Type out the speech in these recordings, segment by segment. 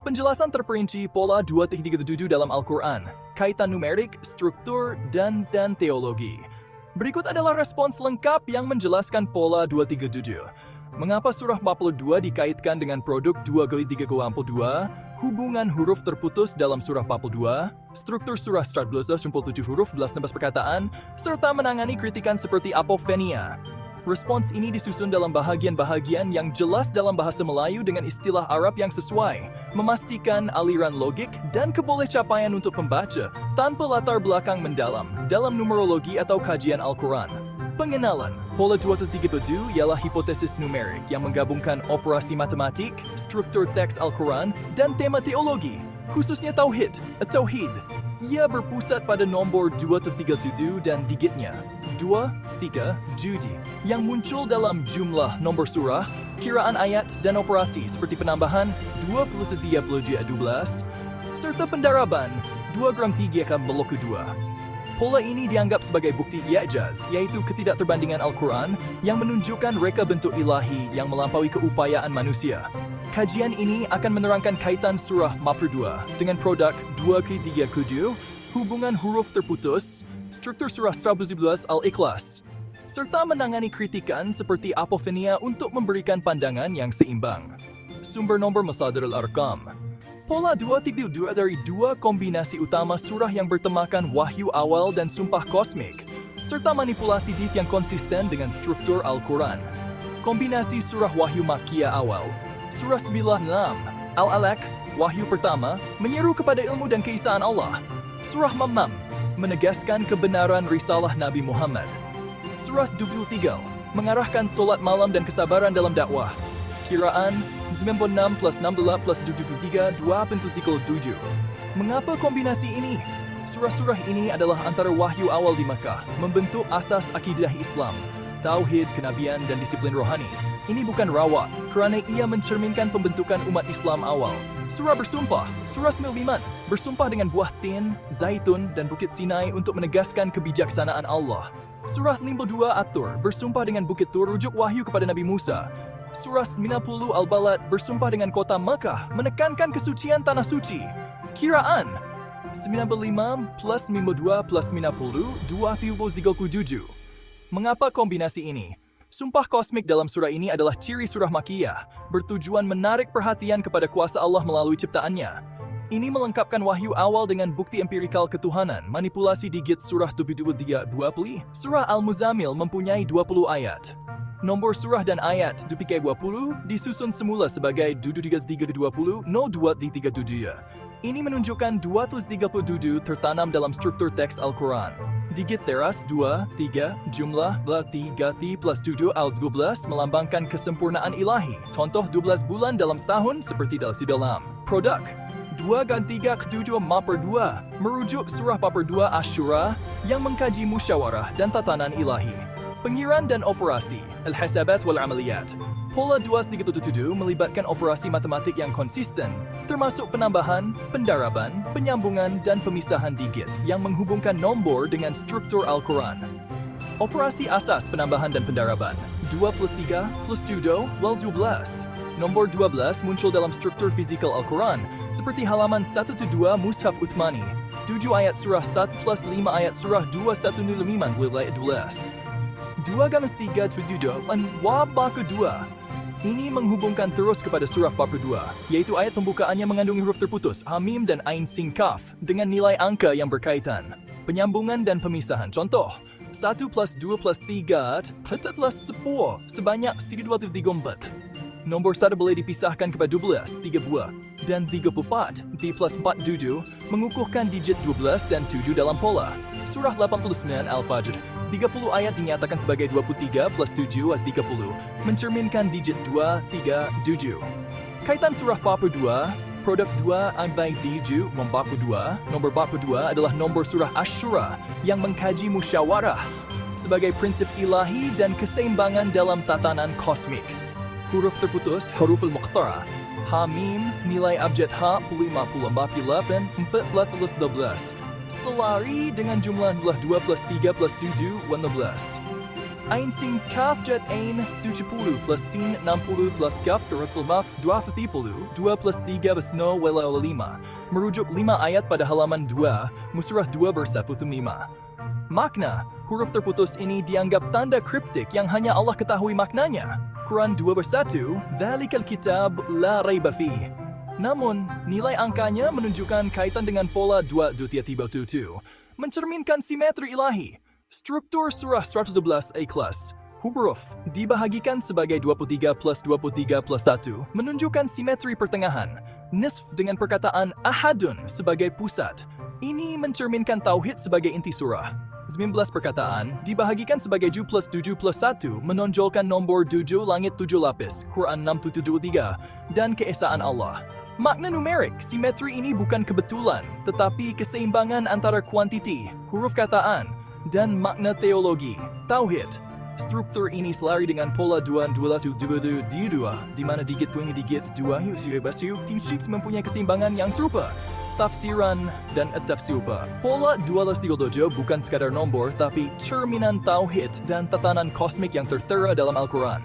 Penjelasan terperinci pola 2.37 dalam Al-Quran, kaitan numerik, struktur, dan teologi. Berikut adalah respons lengkap yang menjelaskan pola 237. Mengapa surah 42 dikaitkan dengan produk 2 kali 3 42, hubungan huruf terputus dalam surah 42, struktur surah 11 7 huruf 11 nembas perkataan, serta menangani kritikan seperti apofenia. Respons ini disusun dalam bahagian-bahagian yang jelas dalam bahasa Melayu dengan istilah Arab yang sesuai, memastikan aliran logik dan kebolehcapaian untuk pembaca tanpa latar belakang mendalam dalam numerologi atau kajian Al-Quran. Pengenalan, pola 237 ialah hipotesis numerik yang menggabungkan operasi matematik, struktur teks Al-Quran, dan tema teologi, khususnya Tauhid. Ia berpusat pada nombor 237 dan digitnya 2, 3, judi yang muncul dalam jumlah nombor surah, kiraan ayat, dan operasi seperti penambahan 2 plus 3 plus 12, serta pendaraban 2 gram 3 ke blok kedua. Pola ini dianggap sebagai bukti i'jaz, yaitu ketidakterbandingan Al-Quran yang menunjukkan reka bentuk ilahi yang melampaui keupayaan manusia. Kajian ini akan menerangkan kaitan surah 42 dengan produk 2 ke 3 7, hubungan huruf terputus, struktur surah 11 Al-Ikhlas, serta menangani kritikan seperti apofenia untuk memberikan pandangan yang seimbang. Sumber nomor Masadir al-Arqam. Pola 232 dari dua kombinasi utama surah yang bertemakan wahyu awal dan sumpah kosmik, serta manipulasi dit yang konsisten dengan struktur Al-Quran. Kombinasi surah wahyu Makkiyah awal, surah 96, Al-Alaq, wahyu pertama, menyeru kepada ilmu dan keesaan Allah. Surah Mammam, menegaskan kebenaran risalah Nabi Muhammad. Surah 23, mengarahkan solat malam dan kesabaran dalam dakwah. Kiraan 96 plus 16 plus 73, 2.7. Mengapa kombinasi ini? Surah-surah ini adalah antara wahyu awal di Makkah, membentuk asas akidah Islam, tauhid, kenabian, dan disiplin rohani. Ini bukan rawak, kerana ia mencerminkan pembentukan umat Islam awal. Surah bersumpah, surah 95, bersumpah dengan buah tin, zaitun, dan bukit Sinai untuk menegaskan kebijaksanaan Allah. Surah 52 At-Tur, bersumpah dengan bukit Tur, rujuk wahyu kepada Nabi Musa. Surah 90 Al-Balad, bersumpah dengan kota Makkah, menekankan kesucian tanah suci. Kiraan 95 plus 52 plus 90, 2.37. Mengapa kombinasi ini? Sumpah kosmik dalam surah ini adalah ciri surah Makkiyah, bertujuan menarik perhatian kepada kuasa Allah melalui ciptaannya. Ini melengkapkan wahyu awal dengan bukti empirikal ketuhanan, manipulasi digit surah 73 20. Surah Al-Muzammil mempunyai 20 ayat. Nombor surah dan ayat dupikai 20 disusun semula sebagai 23320 no 237. Ini menunjukkan 237 tertanam dalam struktur teks Al-Quran. Digit teras 2, 3, jumlah 3 plus 7 al-12 melambangkan kesempurnaan ilahi. Contoh 12 bulan dalam setahun seperti dalam produk 2 dan 3 ke 7 maper 2 merujuk surah paper 2 Asyura yang mengkaji musyawarah dan tatanan ilahi. Pengiran dan operasi, al-hasabat wal-amaliyat. Pola 2.37 melibatkan operasi matematik yang konsisten, termasuk penambahan, pendaraban, penyambungan, dan pemisahan digit yang menghubungkan nombor dengan struktur Al-Quran. Operasi asas penambahan dan pendaraban, 2 plus 3 plus 7, 12. Nombor 12 muncul dalam struktur fizikal Al-Quran, seperti halaman 1-2 Mushaf Uthmani, 7 ayat surah 1 plus 5 ayat surah 215 wilayah 12. 2 gamas 3 7 dan wabah kedua. Ini menghubungkan terus kepada surah bab kedua, yaitu ayat pembukaannya mengandungi huruf terputus, hamim dan ain sin kaf, dengan nilai angka yang berkaitan. Penyambungan dan pemisahan. Contoh, 1 plus 2 plus 3, plus 10, sebanyak 234. Nombor 1 boleh dipisahkan kepada 12, 3 buah, dan 34, D plus 4, 7, mengukuhkan digit 12 dan 7 dalam pola. Surah 89 Al-Fajr, 30 ayat dinyatakan sebagai 23 plus 7 30, mencerminkan digit 2, 3, 7. Kaitan surah bab 2, produk 2 ambai 7 membab 2, nombor bab 2 adalah nombor surah Asyura yang mengkaji musyawarah sebagai prinsip ilahi dan keseimbangan dalam tatanan kosmik. Huruf terputus, huruf al-muqtara, hamim, nilai abjad ha, 50, 48, 12. Selari dengan jumlah 2 plus 3 plus 7, 12. Ain sin kaf jet ain 70 plus sin 60 plus kaf terutsulmaf 20 2 plus 3 besno wala 5 merujuk 5 ayat pada halaman 2 Musurah 2 bersatu 5. Makna huruf terputus ini dianggap tanda kriptik yang hanya Allah ketahui maknanya. Quran 2 bersatu, Dhalikal kitab la raiba fih. Namun, nilai angkanya menunjukkan kaitan dengan pola 2:37, mencerminkan simetri ilahi. Struktur surah 112 A-Class. Huruf dibahagikan sebagai 23 plus 23 plus 1, menunjukkan simetri pertengahan. Nisf dengan perkataan ahadun sebagai pusat. Ini mencerminkan tauhid sebagai inti surah. 19 perkataan dibahagikan sebagai 7 plus 7 plus 1, menonjolkan nombor 7 langit 7 lapis, Quran 6:723, dan keesaan Allah. Makna numerik, simetri ini bukan kebetulan, tetapi keseimbangan antara kuantiti, huruf kataan, dan makna teologi, tauhid. Struktur ini selari dengan pola 2:2 di mana digit punya digit 2 mempunyai keseimbangan yang serupa. Tafsiran dan at-tafsirupa. Pola 237 bukan sekadar nombor, tapi cerminan tauhid dan tatanan kosmik yang tertera dalam Al-Quran.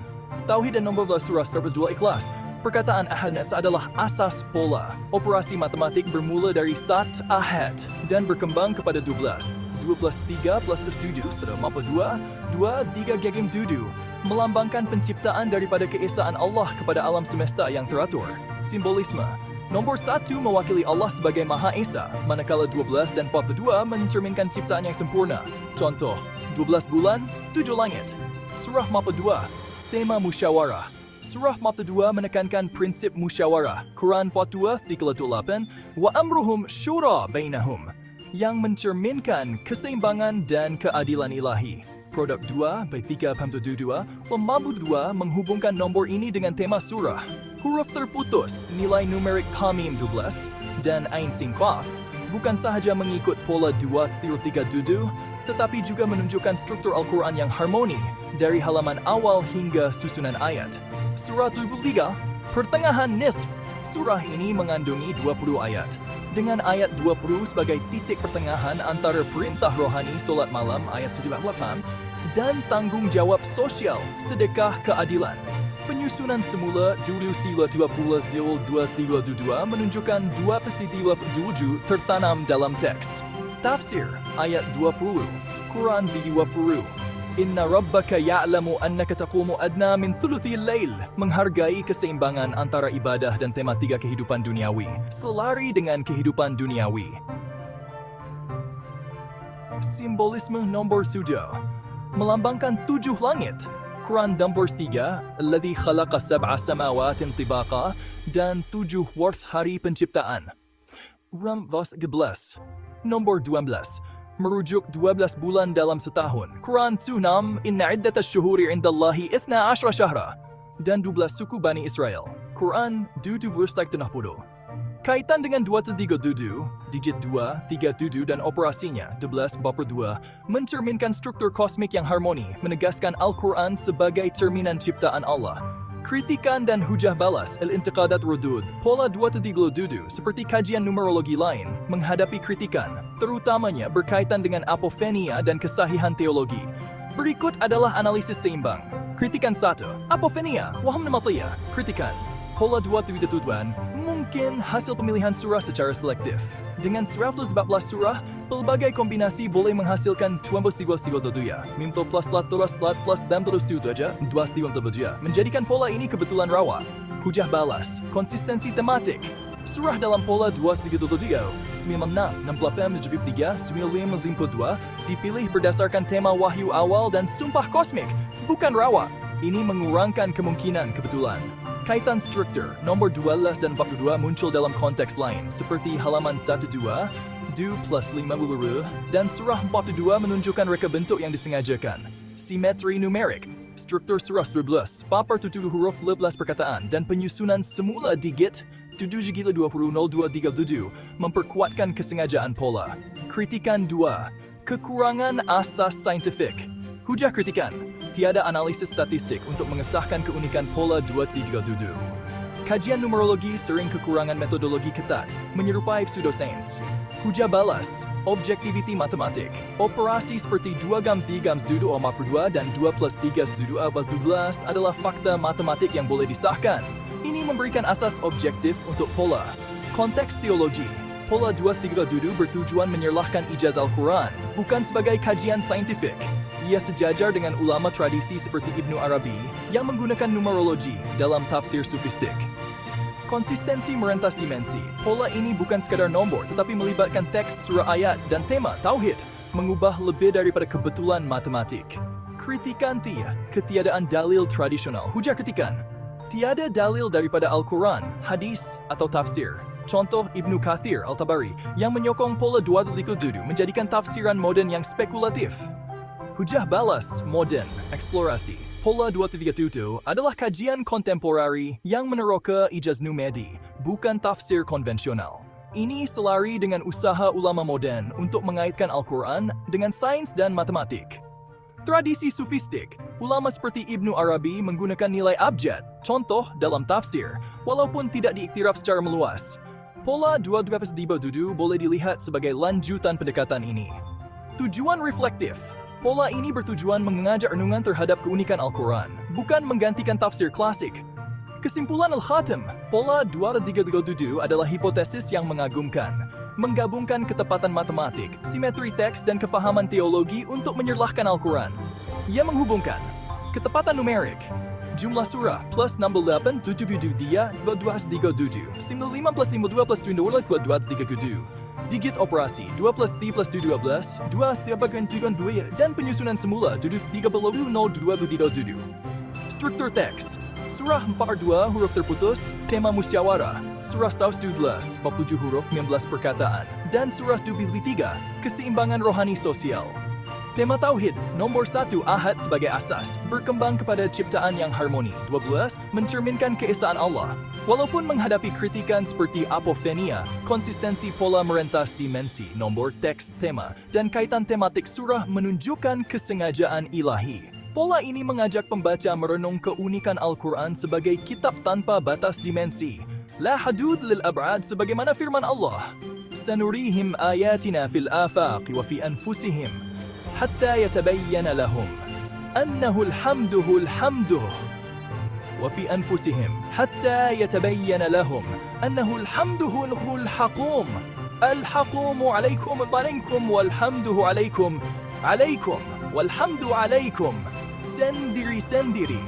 Tauhid dan nombor surah 102 Ikhlas. Perkataan ahad adalah asas pola. Operasi matematik bermula dari sat ahad dan berkembang kepada 12. 2 plus 3 plus 7 sudah mampu 2. 2, 3 gegem 7. Melambangkan penciptaan daripada keesaan Allah kepada alam semesta yang teratur. Simbolisme. Nombor 1 mewakili Allah sebagai Maha Esa, manakala 12 dan 42 mencerminkan ciptaan yang sempurna. Contoh, 12 bulan, 7 langit. Surah Mapa 2, tema musyawarah. Surah Mapa 2 menekankan prinsip musyawarah. Quran 42:38, wa amruhum syura bainahum, yang mencerminkan keseimbangan dan keadilan ilahi. Produk 2:3.2, Lembabu 2 menghubungkan nombor ini dengan tema surah. Huruf terputus, nilai numerik Hamim 12, dan Ain Sin Qaf, bukan sahaja mengikut pola 2:37, tetapi juga menunjukkan struktur Al-Quran yang harmoni, dari halaman awal hingga susunan ayat. Surah 73, pertengahan nisf. Surah ini mengandungi 20 ayat. Dengan ayat 20 sebagai titik pertengahan antara perintah rohani solat malam ayat 78 dan tanggung jawab sosial sedekah keadilan. Penyusunan semula dulu sila 20 zil 232 menunjukkan 2:7 tertanam dalam teks. Tafsir ayat 20, Quran 20. Inna rabbaka ya'lamu annaka taqumu adna min thuluthil lail, menghargai keseimbangan antara ibadah dan tematika kehidupan duniawi, selari dengan kehidupan duniawi. Simbolisme nombor sudah melambangkan 7 langit. Quran 3, Alladhi khalaqa sab'a samawatin tibaqa, dan 7 hari penciptaan. Ram vas 11. Nombor 12. Merujuk 12 bulan dalam setahun. Quran 6, Inna iddatash syuhuri indallahi 12 syahra, dan 12 suku Bani Israel. Quran 2:70. Kaitan dengan 2:37, digit 2, 37 dan operasinya 11:42 mencerminkan struktur kosmik yang harmoni, menegaskan Al-Quran sebagai cerminan ciptaan Allah. Kritikan dan hujah balas, al-intiqadat rudud, pola 2:37 seperti kajian numerologi lain, menghadapi kritikan, terutamanya berkaitan dengan apofenia dan kesahihan teologi. Berikut adalah analisis seimbang. Kritikan 1, apofenia, waham namatiyah. Kritikan, pola 2:37 mungkin hasil pemilihan surah secara selektif. Dengan 114 surah, pelbagai kombinasi boleh menghasilkan 2 minto plus lat plus dan terus menjadikan pola ini kebetulan rawa. Hujah balas, konsistensi tematik. Surah dalam pola 2:37, 96, 68, 73, 952 dipilih berdasarkan tema wahyu awal dan sumpah kosmik, bukan rawa. Ini mengurangkan kemungkinan kebetulan. Kaitan struktur, nomor 12 dan 42 muncul dalam konteks lain, seperti halaman 12, 2 plus 50, dan surah 42 menunjukkan reka bentuk yang disengajakan. Simetri numerik, struktur surah 12, papar 7 huruf 11 perkataan, dan penyusunan semula digit 7:20:0237 memperkuatkan kesengajaan pola. Kritikan 2, kekurangan asas saintifik. Hujah kritikan, tiada analisis statistik untuk mengesahkan keunikan pola 2:37. Kajian numerologi sering kekurangan metodologi ketat, menyerupai pseudosains. Hujah balas, objektiviti matematik. Operasi seperti 2x3x2 2 dan 2 plus 3 2 12 adalah fakta matematik yang boleh disahkan. Ini memberikan asas objektif untuk pola. Konteks teologi. Pola 2-3 bertujuan menyerlahkan ijaz Al-Quran, bukan sebagai kajian saintifik. Ia sejajar dengan ulama tradisi seperti Ibnu Arabi yang menggunakan numerologi dalam tafsir sufistik. Konsistensi merentas dimensi. Pola ini bukan sekadar nombor, tetapi melibatkan teks, surah ayat, dan tema tauhid, mengubah lebih daripada kebetulan matematik. Kritikan ketiadaan dalil tradisional. Hujah kritikan. Tiada dalil daripada Al-Quran, hadis, atau tafsir. Contoh Ibnu Kathir Al-Tabari yang menyokong pola 2-3 menjadikan tafsiran moden yang spekulatif. Hujah balas, modern, eksplorasi. Pola 2-3 adalah kajian kontemporari yang meneroka ijaz numedi, bukan tafsir konvensional. Ini selari dengan usaha ulama moden untuk mengaitkan Al-Quran dengan sains dan matematik. Tradisi sufistik, ulama seperti Ibnu Arabi menggunakan nilai abjad, contoh dalam tafsir, walaupun tidak diiktiraf secara meluas. Pola 2-3 boleh dilihat sebagai lanjutan pendekatan ini. Tujuan reflektif. Pola ini bertujuan mengajak renungan terhadap keunikan Al-Quran, bukan menggantikan tafsir klasik. Kesimpulan Al-Khatam, pola 2-3 adalah hipotesis yang mengagumkan, menggabungkan ketepatan matematik, simetri teks dan kefahaman teologi untuk menyerlahkan Al-Quran. Ia menghubungkan ketepatan numerik, jumlah surah plus 68 77 dia 237, 95 plus 52 plus 237, digit operasi 2 plus T plus 12, 2 dan penyusunan semula 30 Struktur teks. Surah 42 huruf terputus, tema musyawarah. Surah 112, 47 huruf 19 perkataan. Dan surah 23, keseimbangan rohani sosial. Tema Tauhid, nomor 1 Ahad sebagai asas, berkembang kepada ciptaan yang harmoni. 12, mencerminkan keesaan Allah. Walaupun menghadapi kritikan seperti apophenia, konsistensi pola merentas dimensi, nomor teks tema, dan kaitan tematik surah menunjukkan kesengajaan ilahi. Pola ini mengajak pembaca merenung keunikan Al-Quran sebagai kitab tanpa batas dimensi. La hadud lil ab'ad sebagaimana firman Allah. Sanurihim ayatina fil afaq wa fi anfusihim hatta yatabayyana lahum annahu alhamduhul hamduh wa fi anfusihim hatta yatabayyana lahum annahu alhamduhul haqum alhaqumu alaykum walhamduhu alaykum walhamdu alaykum sendiri.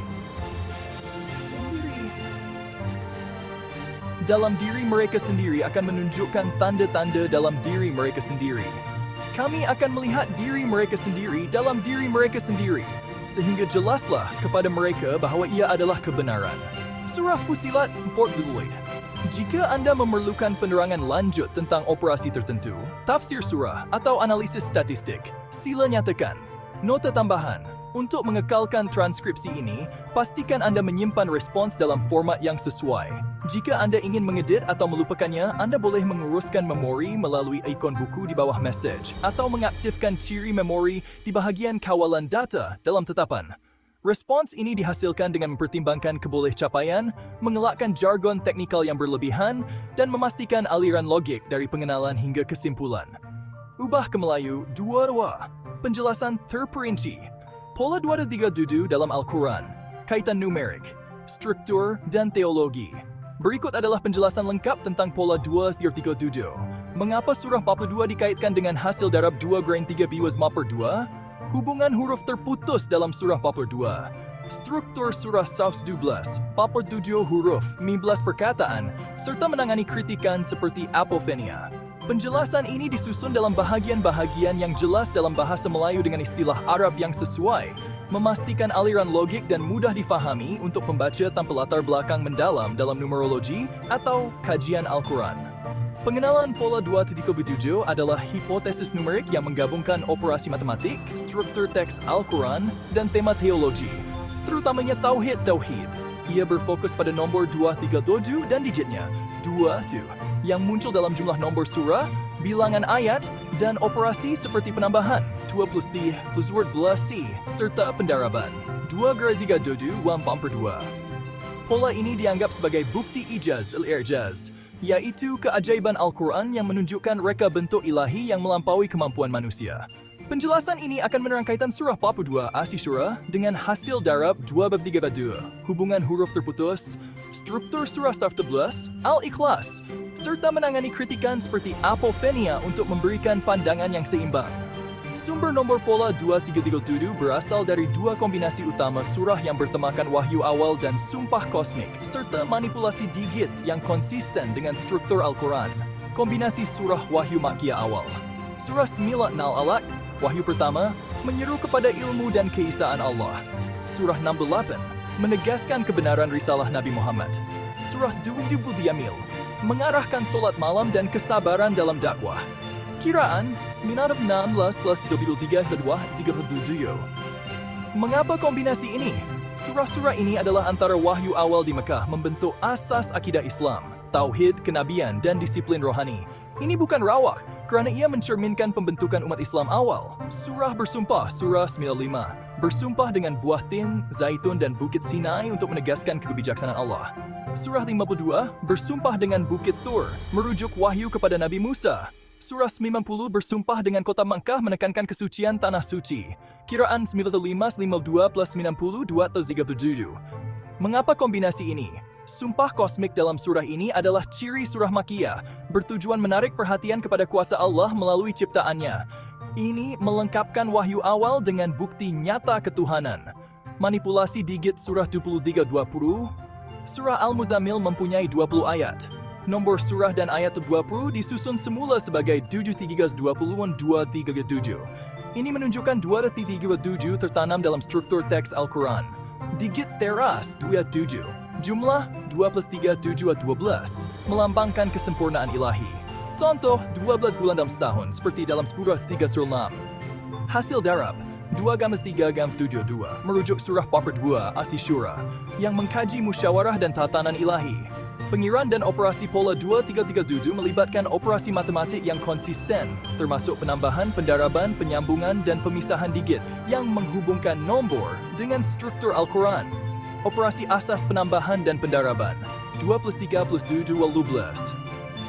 Dalam diri mereka sendiri akan menunjukkan tanda-tanda dalam diri mereka sendiri. Kami akan melihat diri mereka sendiri dalam diri mereka sendiri, sehingga jelaslah kepada mereka bahawa ia adalah kebenaran. Surah Fussilat 42. Jika Anda memerlukan penerangan lanjut tentang operasi tertentu, tafsir surah atau analisis statistik, sila nyatakan. Nota tambahan. Untuk mengekalkan transkripsi ini, pastikan Anda menyimpan respons dalam format yang sesuai. Jika Anda ingin mengedit atau melupakannya, Anda boleh menguruskan memori melalui ikon buku di bawah message atau mengaktifkan ciri memori di bahagian kawalan data dalam tetapan. Respons ini dihasilkan dengan mempertimbangkan kebolehcapaian, mengelakkan jargon teknikal yang berlebihan, dan memastikan aliran logik dari pengenalan hingga kesimpulan. Ubah ke Melayu 2. Penjelasan terperinci. Pola 2-3 dalam Al-Quran, kaitan numerik, struktur, dan teologi. Berikut adalah penjelasan lengkap tentang pola 2-3. Mengapa surah 42 dikaitkan dengan hasil darab 2/3 biwas per 2? Hubungan huruf terputus dalam surah 42. Struktur surah 112, 47 huruf, 15 perkataan, serta menangani kritikan seperti apophenia. Penjelasan ini disusun dalam bahagian-bahagian yang jelas dalam bahasa Melayu dengan istilah Arab yang sesuai, memastikan aliran logik dan mudah difahami untuk pembaca tanpa latar belakang mendalam dalam numerologi atau kajian Al-Quran. Pengenalan pola 2-3 adalah hipotesis numerik yang menggabungkan operasi matematik, struktur teks Al-Quran, dan tema teologi, terutamanya tauhid. Ia berfokus pada nombor 2-3 dan digitnya 2 yang muncul dalam jumlah nombor surah, bilangan ayat, dan operasi seperti penambahan 2 plus T plus word plus C, serta pendaraban 2/3 1/2. Pola ini dianggap sebagai bukti ijaz al-i'jaz, yaitu keajaiban Al-Quran yang menunjukkan reka bentuk ilahi yang melampaui kemampuan manusia. Penjelasan ini akan menerangkaitan surah 42 Asy-Syura dengan hasil darab 2 bab 3 bab 2, hubungan huruf terputus, struktur surah Saf 11, Al-Ikhlas, serta menangani kritikan seperti apofenia untuk memberikan pandangan yang seimbang. Sumber nombor pola 2337 berasal dari dua kombinasi utama surah yang bertemakan wahyu awal dan sumpah kosmik, serta manipulasi digit yang konsisten dengan struktur Al-Quran. Kombinasi surah wahyu Makkiyah awal. Surah 9 Al-Alaq, wahyu pertama, menyeru kepada ilmu dan keesaan Allah. Surah 68 menegaskan kebenaran risalah Nabi Muhammad. Surah 70 Yamil mengarahkan solat malam dan kesabaran dalam dakwah. Kiraan 19 plus 23 kedua 37. Mengapa kombinasi ini? Surah-surah ini adalah antara wahyu awal di Mekah membentuk asas akidah Islam, tauhid, kenabian, dan disiplin rohani. Ini bukan rawak, kerana ia mencerminkan pembentukan umat Islam awal. Surah bersumpah, surah 95, bersumpah dengan buah tin, zaitun, dan bukit Sinai untuk menegaskan kebijaksanaan Allah. Surah 52, bersumpah dengan bukit Tur, merujuk wahyu kepada Nabi Musa. Surah 90 bersumpah dengan kota Makkah menekankan kesucian tanah suci. Kiraan 95, 52 plus 92 atau 37. Mengapa kombinasi ini? Sumpah kosmik dalam surah ini adalah ciri surah Makkiyah, bertujuan menarik perhatian kepada kuasa Allah melalui ciptaannya. Ini melengkapkan wahyu awal dengan bukti nyata ketuhanan. Manipulasi digit surah 23-20. Surah Al-Muzammil mempunyai 20 ayat. Nombor surah dan ayat 20 disusun semula sebagai 7-3-20-2-3-7. Ini menunjukkan 2-3-7 tertanam dalam struktur teks Al-Quran. Digit teras 27. Jumlah 2 plus 3, 7, 12, melambangkan kesempurnaan ilahi. Contoh, 12 bulan dalam setahun, seperti dalam surah 3 surah 6. Hasil darab, 2-3-7-2, merujuk surah 42 Asy-Syura, yang mengkaji musyawarah dan tatanan ilahi. Pengiran dan operasi pola 2337 melibatkan operasi matematik yang konsisten, termasuk penambahan, pendaraban, penyambungan, dan pemisahan digit yang menghubungkan nombor dengan struktur Al-Quran. Operasi asas penambahan dan pendaraban 2 plus 3 plus 7, 12.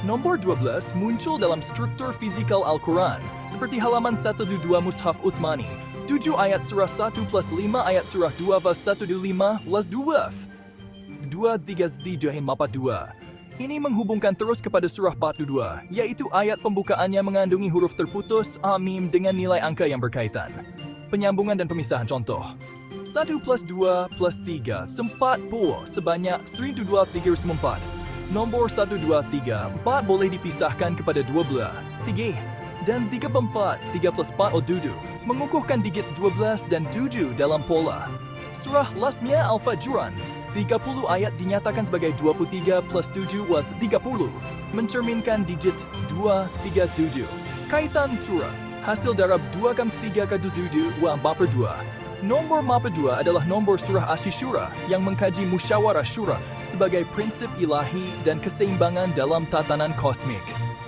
Nombor 12 muncul dalam struktur fisikal Al-Quran, seperti halaman 122 Mushaf Uthmani, 7 ayat surah 1 plus 5 ayat surah 2 plus 1 di 5 plus 2. 2-3-3 4-2. Ini menghubungkan terus kepada surah 42, yaitu ayat pembukaannya mengandungi huruf terputus, amim dengan nilai angka yang berkaitan. Penyambungan dan pemisahan contoh. 1 plus 2 plus 3, 40, sebanyak 1,234. Nombor 1, 2, 3, 4 boleh dipisahkan kepada 12, 3, dan 3 per 4, 3 plus 4 atau 7, mengukuhkan digit 12 dan 7 dalam pola. Surah Lasmiyah Al-Fajran, 30 ayat dinyatakan sebagai 23 plus 7 wa 30, mencerminkan digit 2, 3, 7. Kaitan surah, hasil darab 2 kams 3 kadu 7 wa 4 per 2. Nombor 42 adalah nombor surah Asy-Syura yang mengkaji musyawarah syura sebagai prinsip ilahi dan keseimbangan dalam tatanan kosmik.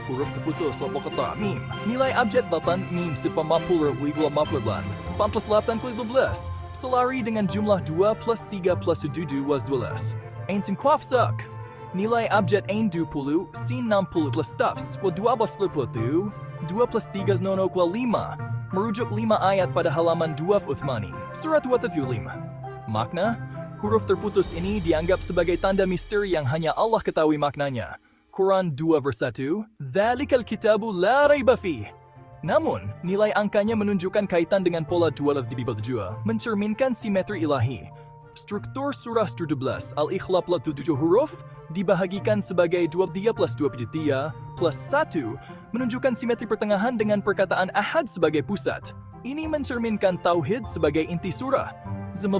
Huruf terputus lompok kata mim. Nilai abjad 8 mim sepamapul wigla mapurlan 4 plus 8 kulit 12. Selari dengan jumlah 2 plus 3 plus 7 was 12. Ain sin kuaf sak. Nilai abjad ain 20 sin 60 plus stafs wa 2 plus 10. 2 plus 3 nono kwa 5. Merujuk 5 ayat pada halaman 2 Uthmani, surat 275. Makna, huruf terputus ini dianggap sebagai tanda misteri yang hanya Allah ketahui maknanya. Quran 2 vers 1, Dzalikal kitabu la raiba fih. Namun, nilai angkanya menunjukkan kaitan dengan pola 2 mencerminkan simetri ilahi. Struktur surah 17 Al-Ikhlas plus 7 huruf dibahagikan sebagai 23 plus 23 plus 1 menunjukkan simetri pertengahan dengan perkataan ahad sebagai pusat. Ini mencerminkan tauhid sebagai inti surah. 19.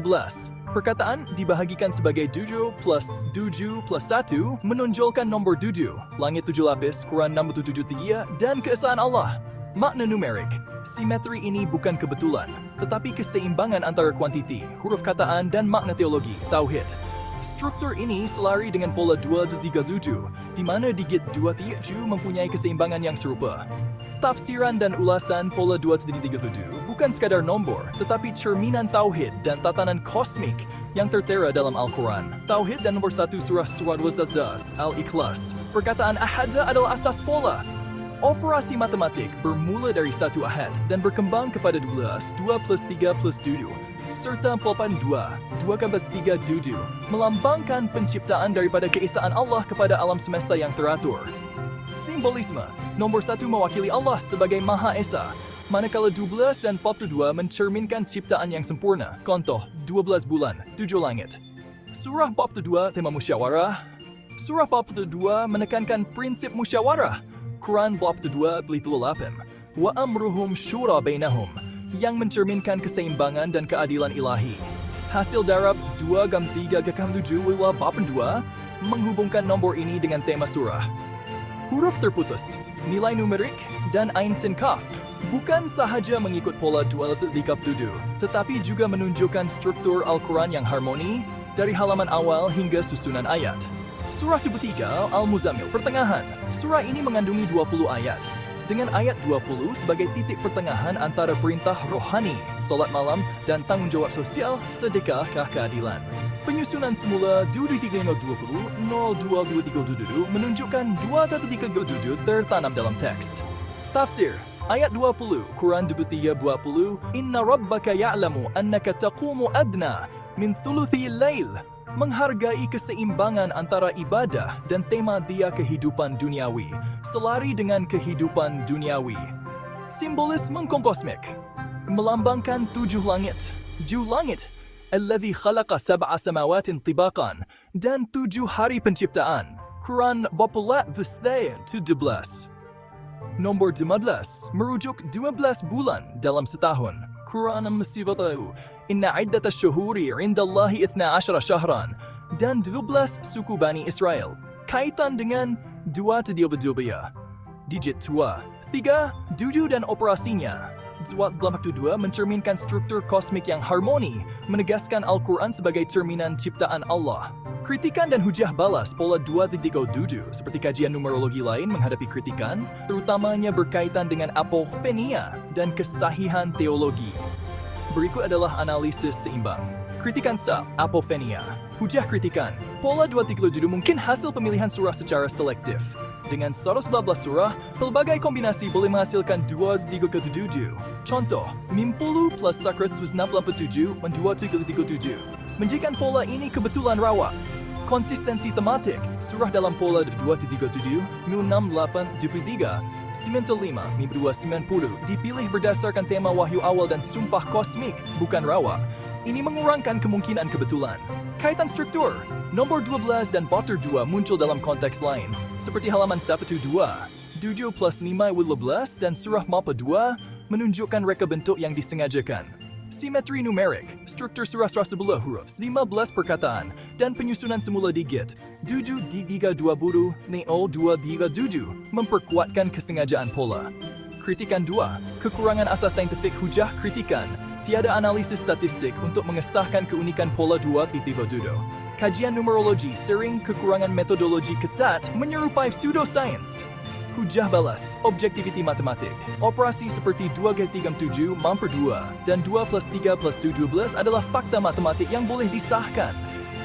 Perkataan dibahagikan sebagai 7 plus 1 menonjolkan nombor 7, langit 7 lapis, Quran 673 dan keesaan Allah. Makna numerik, simetri ini bukan kebetulan, tetapi keseimbangan antara kuantiti, huruf kataan, dan makna teologi, tauhid. Struktur ini selari dengan pola 2-3-7, di mana digit 2-7 mempunyai keseimbangan yang serupa. Tafsiran dan ulasan pola 2-3-7 bukan sekadar nombor, tetapi cerminan tauhid dan tatanan kosmik yang tertera dalam Al-Quran. Tauhid dan nomor 1 surah Surat Wasdas Al-Ikhlas. Perkataan ahada adalah asas pola. Operasi matematik bermula dari satu ahad dan berkembang kepada 12, 2 plus 3 plus 7, serta 82, 2 plus 3 7, melambangkan penciptaan daripada keesaan Allah kepada alam semesta yang teratur. Simbolisme, nomor 1 mewakili Allah sebagai Maha Esa, manakala 12 dan 42 mencerminkan ciptaan yang sempurna, contoh 12 bulan, 7 langit. Surah 42 tema musyawarah. Surah 42 menekankan prinsip musyawarah. Quran 42 8. Wa amruhum syura bainahum, yang mencerminkan keseimbangan dan keadilan ilahi. Hasil darab 2-3 ke 7 wilayah 82 menghubungkan nombor ini dengan tema surah. Huruf terputus, nilai numerik, dan ain sin kaf bukan sahaja mengikut pola 2-3-7, tetapi juga menunjukkan struktur Al-Quran yang harmoni dari halaman awal hingga susunan ayat. Surah 23 Al-Muzammil pertengahan. Surah ini mengandungi 20 ayat, dengan ayat 20 sebagai titik pertengahan antara perintah rohani, solat malam, dan tanggung jawab sosial, sedekah keadilan. Penyusunan semula 2-3-20, 0-2-2-3-7 menunjukkan 2-3-7 tertanam dalam teks. Tafsir ayat 20, Quran 23-20, Inna rabbaka ya'lamu annaka taqumu adna min thuluthil lail, menghargai keseimbangan antara ibadah dan tema dia kehidupan duniawi, selari dengan kehidupan duniawi. Simbolisme kosmik melambangkan 7 langit, alladhi khalaqa sab'a samawatin tibaqan, dan 7 hari penciptaan. Quran 17. Nomor 15 merujuk 12 bulan dalam setahun. Quran Masibatahu, Inna iddata syuhuri indallahi 12 syahran, dan 12 suku Bani Israel. Kaitan dengan 2-12, digit 2, 3, 7 dan operasinya. 2 mencerminkan struktur kosmik yang harmoni, menegaskan Al-Quran sebagai cerminan ciptaan Allah. Kritikan dan hujah balas pola 2-3-7 seperti kajian numerologi lain menghadapi kritikan, terutamanya berkaitan dengan apofenia dan kesahihan teologi. Berikut adalah analisis seimbang. Kritikan sub, apofenia. Hujah kritikan. Pola 2-3-7 mungkin hasil pemilihan surah secara selektif. Dengan 114 surah, pelbagai kombinasi boleh menghasilkan 2-3-7. Contoh, 50 plus 167 menjadi 2-3-7. Menjadikan pola ini kebetulan rawa. Konsistensi tematik, surah dalam pola 2-3-7, 6-8-23, 9-5-2-90 dipilih berdasarkan tema wahyu awal dan sumpah kosmik, bukan rawa. Ini mengurangkan kemungkinan kebetulan. Kaitan struktur, nomor 12 dan Bater 2 muncul dalam konteks lain, seperti halaman 1-2, 7 plus 5-12 dan surah Mapa 2 menunjukkan reka bentuk yang disengajakan. Simetri numerik, struktur surah 11 huruf, 15 perkataan, dan penyusunan semula digit, 7-3-20, 0-2-3-7, memperkuatkan kesengajaan pola. Kritikan 2, kekurangan asas saintifik hujah kritikan, tiada analisis statistik untuk mengesahkan keunikan pola 2-3-7. Kajian numerologi sering kekurangan metodologi ketat menyerupai pseudoscience. Hujah balas, objektiviti matematik. Operasi seperti 2-3-7 mampu 2 dan 2 plus 3 plus 17 adalah fakta matematik yang boleh disahkan.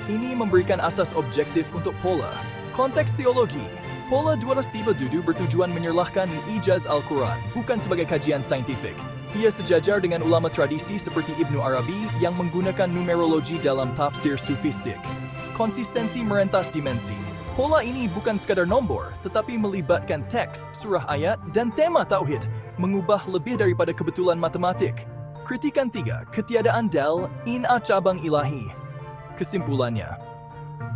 Ini memberikan asas objektif untuk pola. Konteks teologi, pola 237 bertujuan menyerlahkan ijaz Al-Quran, bukan sebagai kajian saintifik. Ia sejajar dengan ulama tradisi seperti Ibnu Arabi yang menggunakan numerologi dalam tafsir sufistik. Konsistensi merentas dimensi. Pola ini bukan sekadar nombor, tetapi melibatkan teks, surah ayat, dan tema tauhid, mengubah lebih daripada kebetulan matematik. Kritikan 3, ketiadaan dal, in-a cabang ilahi. Kesimpulannya,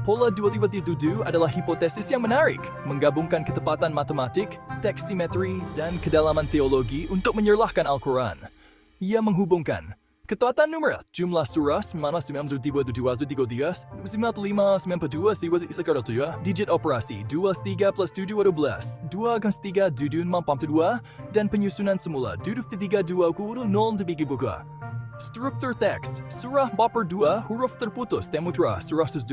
pola 2-3-7 adalah hipotesis yang menarik, menggabungkan ketepatan matematik, teks simetri, dan kedalaman teologi untuk menyerlahkan Al-Quran. Ia menghubungkan ketepatan numerat, jumlah surah 9-9-2-2-3-3, 95-92, digit operasi 2-3 plus 7-12, 2-3 2 dan penyusunan semula 2-3-2-0 buka. Struktur teks, surah Baper 2 huruf terputus temutra, surah 12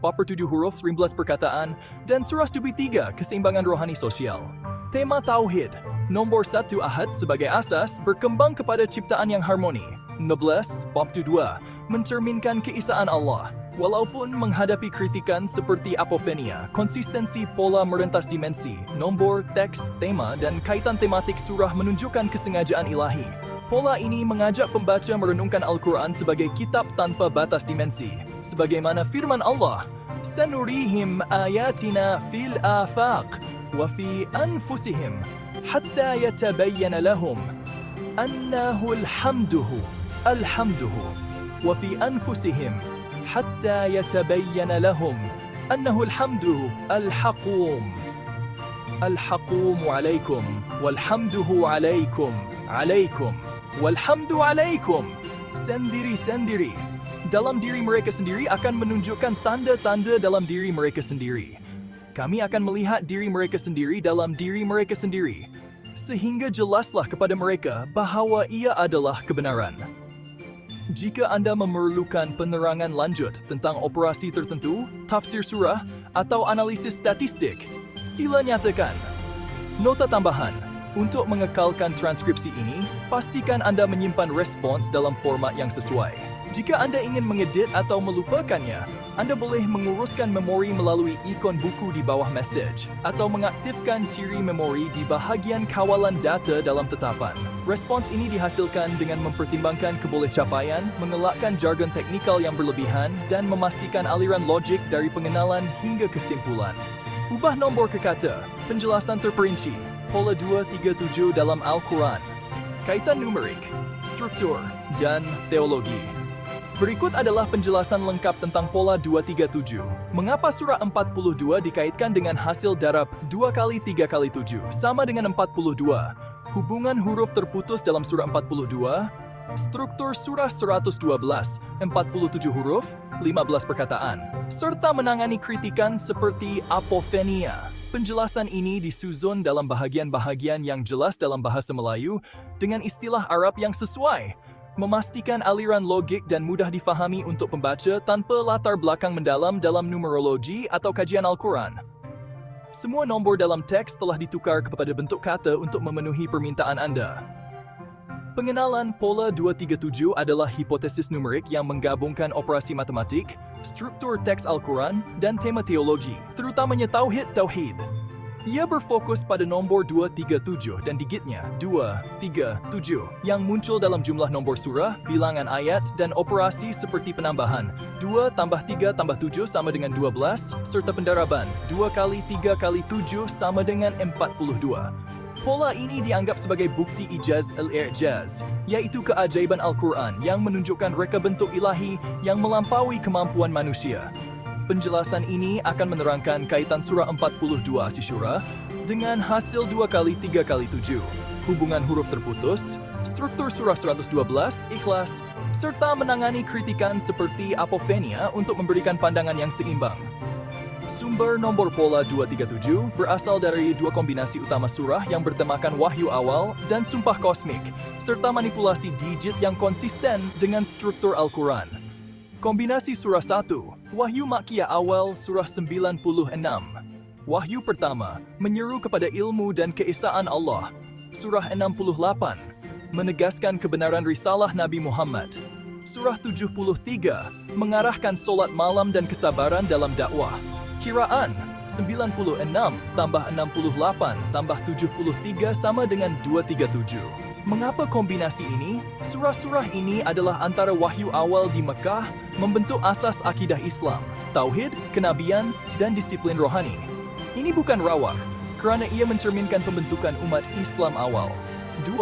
Baper 7 huruf 15 perkataan, dan surah 3 keseimbangan rohani sosial. Tema tauhid, nomor 1 ahad sebagai asas berkembang kepada ciptaan yang harmoni. Noblesse, bab 2, mencerminkan keesaan Allah. Walaupun menghadapi kritikan seperti apofenia, konsistensi pola merentas dimensi, nombor, teks, tema, dan kaitan tematik surah menunjukkan kesengajaan ilahi. Pola ini mengajak pembaca merenungkan Al-Quran sebagai kitab tanpa batas dimensi. Sebagaimana firman Allah, "Sanurihim ayatina fil afaq, wa fi anfusihim, hatta yatabayyana lahum, annahu alhamduhu, wa fi anfusihim, حتى يتبين لهم أنه الحمد الحقوم عليكم والحمده عليكم والحمد عليكم sendiri-sendiri. Dalam diri mereka sendiri akan menunjukkan tanda-tanda dalam diri mereka sendiri. Kami akan melihat diri mereka sendiri dalam diri mereka sendiri, sehingga jelaslah kepada mereka bahawa ia adalah kebenaran. Jika Anda memerlukan penerangan lanjut tentang operasi tertentu, tafsir surah, atau analisis statistik, sila nyatakan. Nota tambahan, untuk mengekalkan transkripsi ini, pastikan Anda menyimpan respons dalam format yang sesuai. Jika Anda ingin mengedit atau melupakannya, Anda boleh menguruskan memori melalui ikon buku di bawah message, atau mengaktifkan ciri memori di bahagian kawalan data dalam tetapan. Respons ini dihasilkan dengan mempertimbangkan kebolehcapaian, mengelakkan jargon teknikal yang berlebihan, dan memastikan aliran logik dari pengenalan hingga kesimpulan. Ubah nombor ke kata, penjelasan terperinci, pola 237 dalam Al-Quran, kaitan numerik, struktur, dan teologi. Berikut adalah penjelasan lengkap tentang pola 237. Mengapa surah 42 dikaitkan dengan hasil darab 2 kali 3 kali 7 sama dengan 42? Hubungan huruf terputus dalam surah 42, struktur surah 112, 47 huruf, 15 perkataan, serta menangani kritikan seperti apofenia. Penjelasan ini disusun dalam bahagian-bahagian yang jelas dalam bahasa Melayu dengan istilah Arab yang sesuai, memastikan aliran logik dan mudah difahami untuk pembaca tanpa latar belakang mendalam dalam numerologi atau kajian Al-Quran. Semua nombor dalam teks telah ditukar kepada bentuk kata untuk memenuhi permintaan Anda. Pengenalan pola 237 adalah hipotesis numerik yang menggabungkan operasi matematik, struktur teks Al-Quran, dan tema teologi, terutamanya tauhid. Ia berfokus pada nombor 237 dan digitnya 237 yang muncul dalam jumlah nombor surah, bilangan ayat, dan operasi seperti penambahan 2 tambah 3 tambah 7 sama dengan 12, serta pendaraban 2 kali 3 kali 7 sama dengan 42. Pola ini dianggap sebagai bukti ijaz al-i'jaz, yaitu keajaiban Al-Quran yang menunjukkan reka bentuk ilahi yang melampaui kemampuan manusia. Penjelasan ini akan menerangkan kaitan surah 42 Asy-Syura dengan hasil 2 kali 3 kali 7, hubungan huruf terputus, struktur surah 112, Ikhlas, serta menangani kritikan seperti apofenia untuk memberikan pandangan yang seimbang. Sumber nombor pola 237 berasal dari dua kombinasi utama surah yang bertemakan wahyu awal dan sumpah kosmik, serta manipulasi digit yang konsisten dengan struktur Al-Quran. Kombinasi surah 1, Wahyu Makkiyah awal surah 96. Wahyu pertama, menyeru kepada ilmu dan keesaan Allah. Surah 68, menegaskan kebenaran risalah Nabi Muhammad. Surah 73, mengarahkan solat malam dan kesabaran dalam dakwah. Kiraan, 96 tambah 68 tambah 73 sama dengan 237. Mengapa kombinasi ini? Surah-surah ini adalah antara wahyu awal di Mekah, membentuk asas akidah Islam, tauhid, kenabian, dan disiplin rohani. Ini bukan rawak, kerana ia mencerminkan pembentukan umat Islam awal. 2.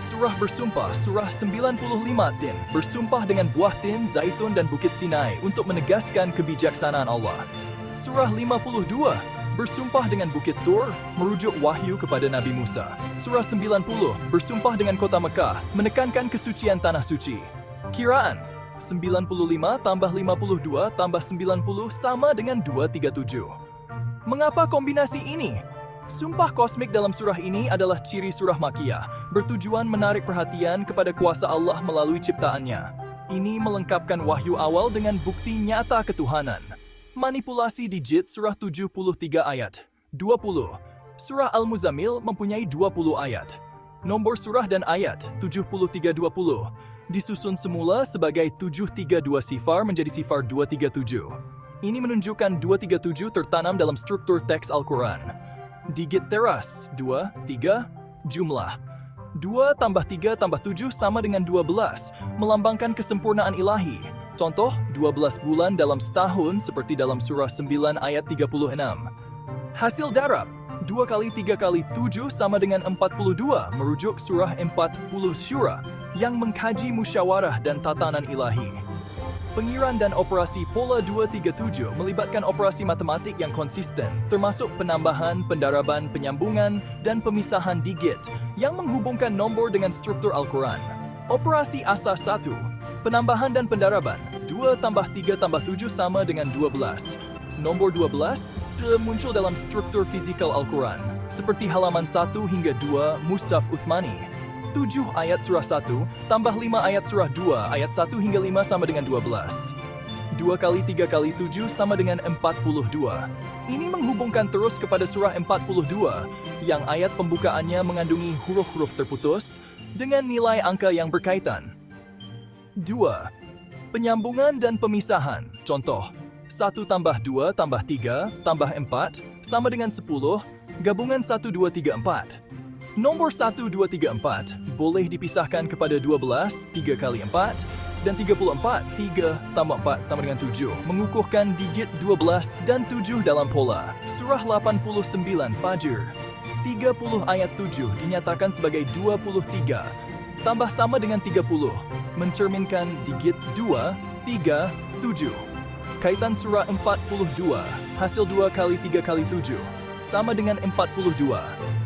Surah bersumpah, surah 95 tin, bersumpah dengan buah tin, zaitun, dan bukit Sinai untuk menegaskan kebijaksanaan Allah. Surah 52, bersumpah dengan Bukit Tur, merujuk wahyu kepada Nabi Musa. Surah 90, bersumpah dengan kota Mekah, menekankan kesucian tanah suci. Kiraan, 95 tambah 52 tambah 90 sama dengan 237. Mengapa kombinasi ini? Sumpah kosmik dalam surah ini adalah ciri surah Makkiyah, bertujuan menarik perhatian kepada kuasa Allah melalui ciptaannya. Ini melengkapkan wahyu awal dengan bukti nyata ketuhanan. Manipulasi digit surah 73 ayat 20. Surah Al-Muzammil mempunyai 20 ayat. Nombor surah dan ayat 73-20. disusun semula sebagai 732 sifar menjadi sifar 237. Ini menunjukkan 237 tertanam dalam struktur teks Al-Quran. Digit teras, 2, 3, jumlah. 2 tambah 3 tambah 7 sama dengan 12, melambangkan kesempurnaan ilahi. Contoh, 12 bulan dalam setahun seperti dalam surah 9 ayat 36. Hasil darab, 2 kali 3 kali 7 sama dengan 42, merujuk surah 40 Syura yang mengkaji musyawarah dan tatanan ilahi. Pengiran dan operasi pola 237 melibatkan operasi matematik yang konsisten, termasuk penambahan, pendaraban, penyambungan, dan pemisahan digit yang menghubungkan nombor dengan struktur Al-Quran. Operasi asas 1, penambahan dan pendaraban, 2 tambah 3 tambah 7 sama dengan 12. Nombor 12 muncul dalam struktur fisikal Al-Quran, seperti halaman 1 hingga 2 Mushaf Uthmani. 7 ayat surah 1 tambah 5 ayat surah 2 ayat 1 hingga 5 sama dengan 12. 2 kali 3 kali 7 sama dengan 42. Ini menghubungkan terus kepada surah 42, yang ayat pembukaannya mengandungi huruf-huruf terputus dengan nilai angka yang berkaitan. 2. Penyambungan dan pemisahan. Contoh, 1 tambah 2 tambah 3 tambah 4 sama dengan 10, gabungan 1, 2, 3, 4. Nombor 1, 2, 3, 4 boleh dipisahkan kepada 12, 3 kali 4, dan 34, 3 tambah 4 sama dengan 7, mengukuhkan digit 12 dan 7 dalam pola. Surah 89 Fajr, 30 ayat 7 dinyatakan sebagai 23, tambah sama dengan 30, mencerminkan digit 2, 3, 7. Kaitan surah 42, hasil 2 kali 3 kali 7, sama dengan 42.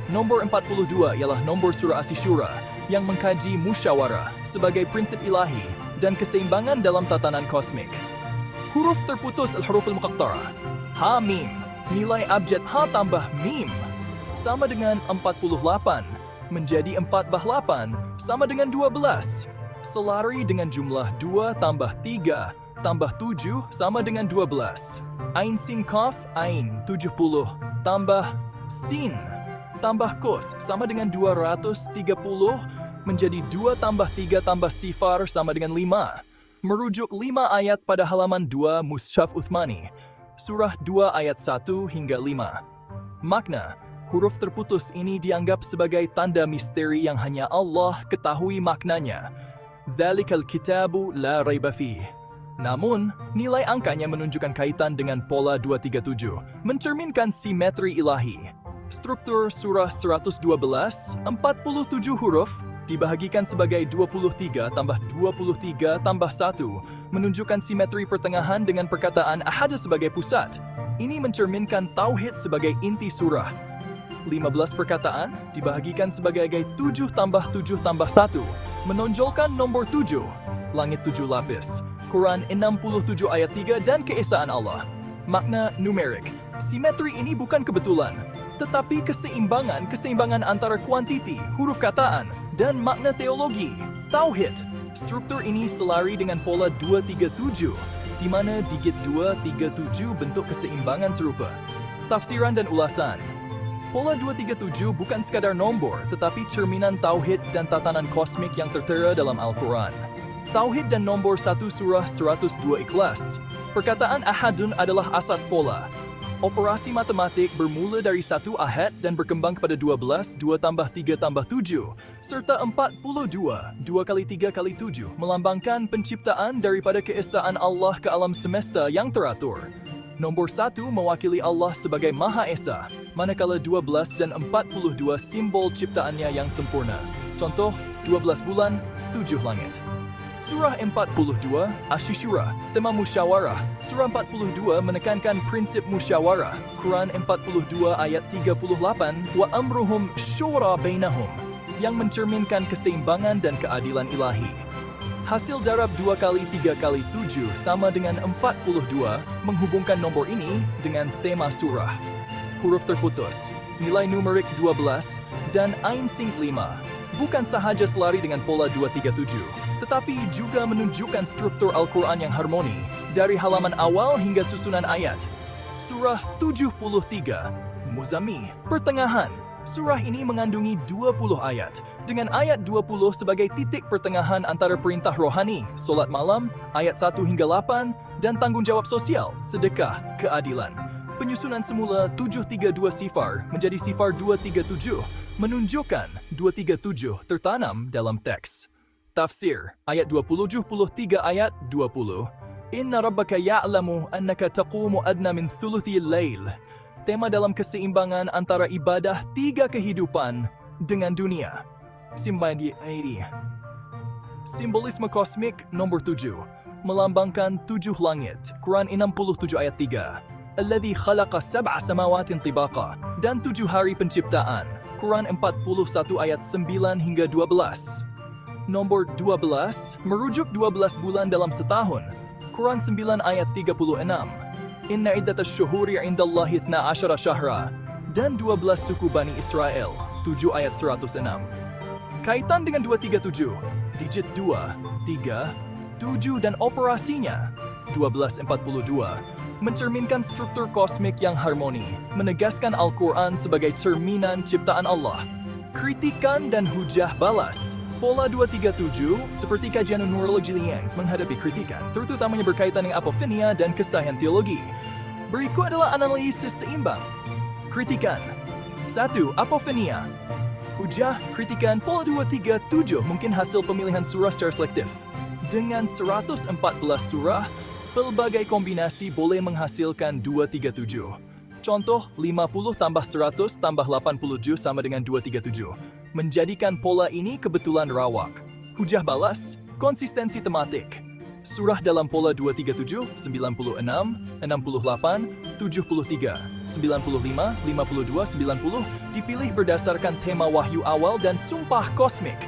Nombor 42 ialah nombor surah Asy-Syura yang mengkaji musyawarah sebagai prinsip ilahi dan keseimbangan dalam tatanan kosmik. Huruf terputus al-huruf al-muqatta'ah. Ha mim, nilai abjad ha tambah mim sama dengan 48, menjadi 4/8 sama dengan 12. Selari dengan jumlah 2 tambah 3 tambah 7 sama dengan 12. Ain sin kaf ain 70 tambah sin tambah kos sama dengan 230, menjadi 2 tambah 3 tambah sifar sama dengan 5. Merujuk 5 ayat pada halaman 2 Mushaf Uthmani, surah 2 ayat 1 hingga 5. Makna, huruf terputus ini dianggap sebagai tanda misteri yang hanya Allah ketahui maknanya. Dzalikal kitabu la raiba fih. Namun, nilai angkanya menunjukkan kaitan dengan pola 237, mencerminkan simetri ilahi. Struktur surah 112, 47 huruf, dibahagikan sebagai 23 tambah 23 tambah 1, menunjukkan simetri pertengahan dengan perkataan ahad sebagai pusat. Ini mencerminkan tauhid sebagai inti surah. 15 perkataan dibahagikan sebagai 7 tambah 7 tambah 1, menonjolkan nombor 7, langit 7 lapis. Quran 67 ayat 3 dan keesaan Allah. Makna numerik. Simetri ini bukan kebetulan, tetapi keseimbangan antara kuantiti, huruf kataan, dan makna teologi, tauhid. Struktur ini selari dengan pola 237, di mana digit 237 bentuk keseimbangan serupa. Tafsiran dan ulasan. Pola 237 bukan sekadar nombor, tetapi cerminan tauhid dan tatanan kosmik yang tertera dalam Al-Quran. Tauhid dan nombor 1 surah 102 Ikhlas. Perkataan ahadun adalah asas pola. Operasi matematik bermula dari 1 ahad dan berkembang kepada 12, 2 tambah 3 tambah 7, serta 42, 2 kali 3 kali 7, melambangkan penciptaan daripada keesaan Allah ke alam semesta yang teratur. Nombor 1 mewakili Allah sebagai Maha Esa, manakala 12 dan 42 simbol ciptaannya yang sempurna. Contoh, 12 bulan, 7 langit. Surah 42, Asy-Syura, tema musyawarah. Surah 42 menekankan prinsip musyawarah. Quran 42 ayat 38, wa amruhum syura bainahum, yang mencerminkan keseimbangan dan keadilan ilahi. Hasil darab 2 kali 3 kali 7 sama dengan 42, menghubungkan nombor ini dengan tema surah. Huruf terputus, nilai numerik 12, dan ain sing 5. Bukan sahaja selari dengan pola 237, tetapi juga menunjukkan struktur Al-Quran yang harmoni, dari halaman awal hingga susunan ayat. Surah 73, Muzammil, pertengahan, Surah ini mengandungi 20 ayat, dengan ayat 20 sebagai titik pertengahan antara perintah rohani, solat malam, ayat 1 hingga 8, dan tanggung jawab sosial, sedekah, keadilan. Penyusunan semula 732 sifar menjadi sifar 237, menunjukkan 237 tertanam dalam teks. Tafsir, ayat 20-73 ayat 20. Inna rabbaka ya'lamu annaka taqumu adna min thuluthil lail. Tema dalam keseimbangan antara ibadah 3 kehidupan dengan dunia. Simbolisme kosmik nomor 7, melambangkan 7 langit, Quran 67 ayat 3. Alladhi khalaqa sab'a samawatin tibaqa, dan 7 hari penciptaan, Quran 41 ayat 9 hingga 12. Nomor 12, merujuk 12 bulan dalam setahun, Quran 9 ayat 36. Inna iddatas syuhuri indallahi 12 syahra, dan 12 suku Bani Israel, 7 ayat 106. Kaitan dengan 237, digit 2, 3, 7 dan operasinya, 1242, mencerminkan struktur kosmik yang harmoni, menegaskan Al-Quran sebagai cerminan ciptaan Allah. Kritikan dan hujah balas. Pola 237, seperti kajian numerologi Liangs menghadapi kritikan, terutamanya berkaitan dengan apophenia dan kesahihan teologi. Berikut adalah analisis seimbang. Kritikan. 1. Apophenia. Hujah, kritikan pola 237 mungkin hasil pemilihan surah secara selektif. Dengan 114 surah, pelbagai kombinasi boleh menghasilkan 237. Contoh, 50 tambah 100 tambah 87 sama dengan 237. Menjadikan pola ini kebetulan rawak. Hujah balas, konsistensi tematik. Surah dalam pola 237, 96, 68, 73, 95, 52, 90 dipilih berdasarkan tema wahyu awal dan sumpah kosmik.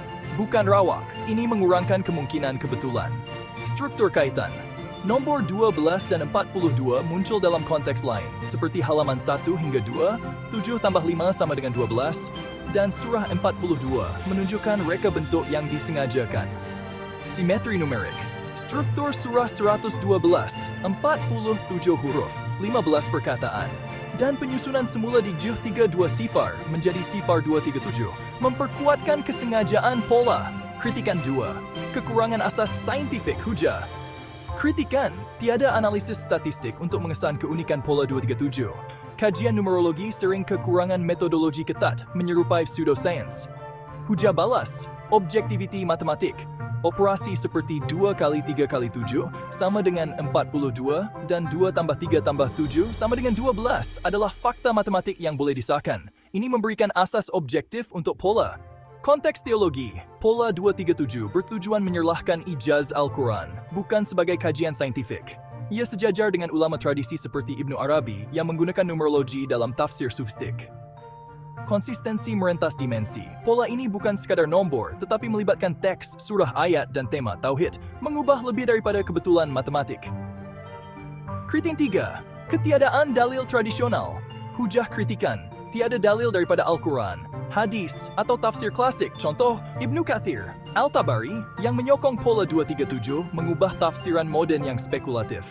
Bukan rawak, ini mengurangkan kemungkinan kebetulan. Struktur kaitan. Nomor 12 dan 42 muncul dalam konteks lain, seperti halaman 1 hingga 2, 7 tambah 5 sama dengan 12, dan surah 42 menunjukkan reka bentuk yang disengajakan. Simetri numerik. Struktur surah 112, 47 huruf, 15 perkataan, dan penyusunan semula di Juh 32 sifar menjadi sifar 237, memperkuatkan kesengajaan pola. Kritikan 2. Kekurangan asas saintifik hujah. Kritikan, tiada analisis statistik untuk mengesan keunikan pola 237. Kajian numerologi sering kekurangan metodologi ketat, menyerupai pseudoscience. Hujah balas, objektiviti matematik. Operasi seperti 2 kali 3 kali 7 sama dengan 42 dan 2 tambah 3 tambah 7 sama dengan 12 adalah fakta matematik yang boleh disahkan. Ini memberikan asas objektif untuk pola. Konteks teologi, pola 237 bertujuan menyerlahkan ijaz Al-Quran, bukan sebagai kajian saintifik. Ia sejajar dengan ulama tradisi seperti Ibnu Arabi yang menggunakan numerologi dalam tafsir sufistik. Konsistensi merentas dimensi. Pola ini bukan sekadar nombor, tetapi melibatkan teks, surah ayat, dan tema tauhid, mengubah lebih daripada kebetulan matematik. Kritikan 3. Ketiadaan dalil tradisional. Hujah kritikan. Tiada dalil daripada Al-Quran, hadis, atau tafsir klasik, contoh Ibnu Kathir, Al-Tabari, yang menyokong pola 237 mengubah tafsiran moden yang spekulatif.